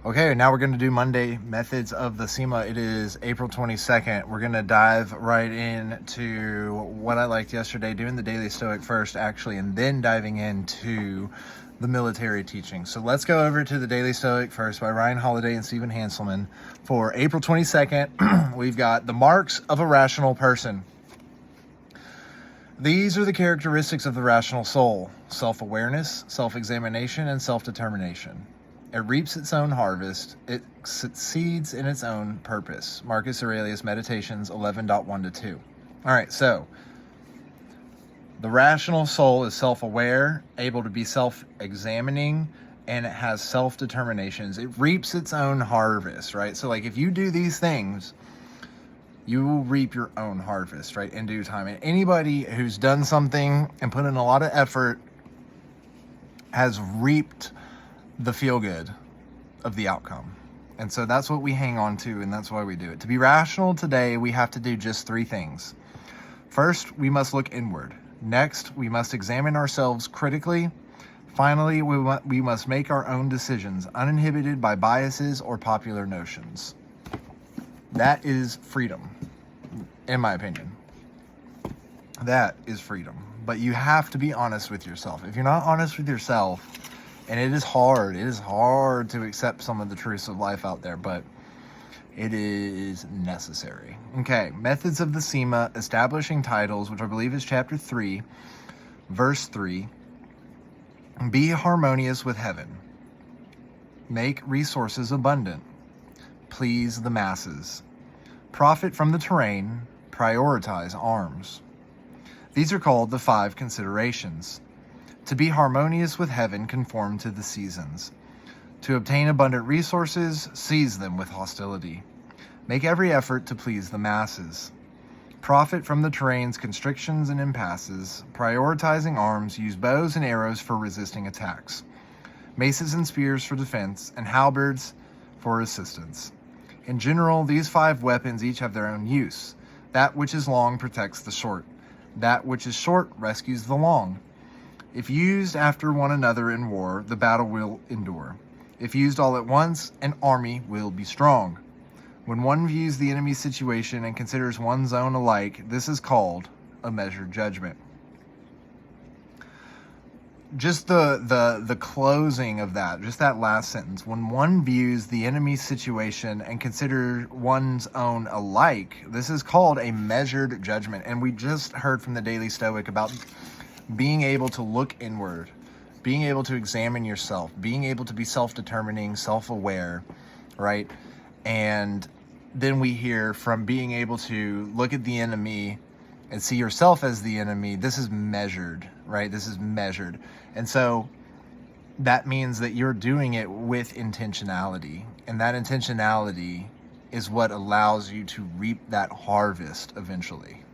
Okay, now we're going to do Monday methods of the Sima. It is April 22nd. We're going to dive right into what I liked yesterday, doing the Daily Stoic first, actually, and then diving into the military teaching. So let's go over to the Daily Stoic first by Ryan Holiday and Stephen Hanselman. For April 22nd, we've got the marks of a rational person. These are the characteristics of the rational soul: self-awareness, self-examination, and self-determination. It reaps its own harvest. It succeeds in its own purpose. Marcus Aurelius, Meditations 11.1-2. All right, so the rational soul is self-aware, able to be self-examining, and it has self-determinations. It reaps its own harvest, right? So like if you do these things, you will reap your own harvest, right, in due time. And anybody who's done something and put in a lot of effort has reaped the feel good of the outcome. And so that's what we hang on to, and that's why we do it. To be rational today, we have to do just three things. First, we must look inward. Next, we must examine ourselves critically. Finally, we must make our own decisions, uninhibited by biases or popular notions. That is freedom, in my opinion. That is freedom. But you have to be honest with yourself. If you're not honest with yourself, and it is hard to accept some of the truths of life out there, but it is necessary. Okay, methods of the Sima, establishing titles, which I believe is chapter 3, verse 3. Be harmonious with heaven. Make resources abundant. Please the masses. Profit from the terrain. Prioritize arms. These are called the 5 considerations. To be harmonious with heaven, conform to the seasons. To obtain abundant resources, seize them with hostility. Make every effort to please the masses. Profit from the terrain's constrictions and impasses. Prioritizing arms, use bows and arrows for resisting attacks, maces and spears for defense, and halberds for assistance. In general, these 5 weapons each have their own use. That which is long protects the short. That which is short rescues the long. If used after one another in war, the battle will endure. If used all at once, an army will be strong. When one views the enemy's situation and considers one's own alike, this is called a measured judgment. Just the closing of that, just that last sentence. When one views the enemy's situation and considers one's own alike, this is called a measured judgment. And we just heard from the Daily Stoic about being able to look inward, being able to examine yourself, being able to be self-determining, self-aware, right? And then we hear from being able to look at the enemy and see yourself as the enemy. This is measured, right? This is measured. And so that means that you're doing it with intentionality. And that intentionality is what allows you to reap that harvest eventually.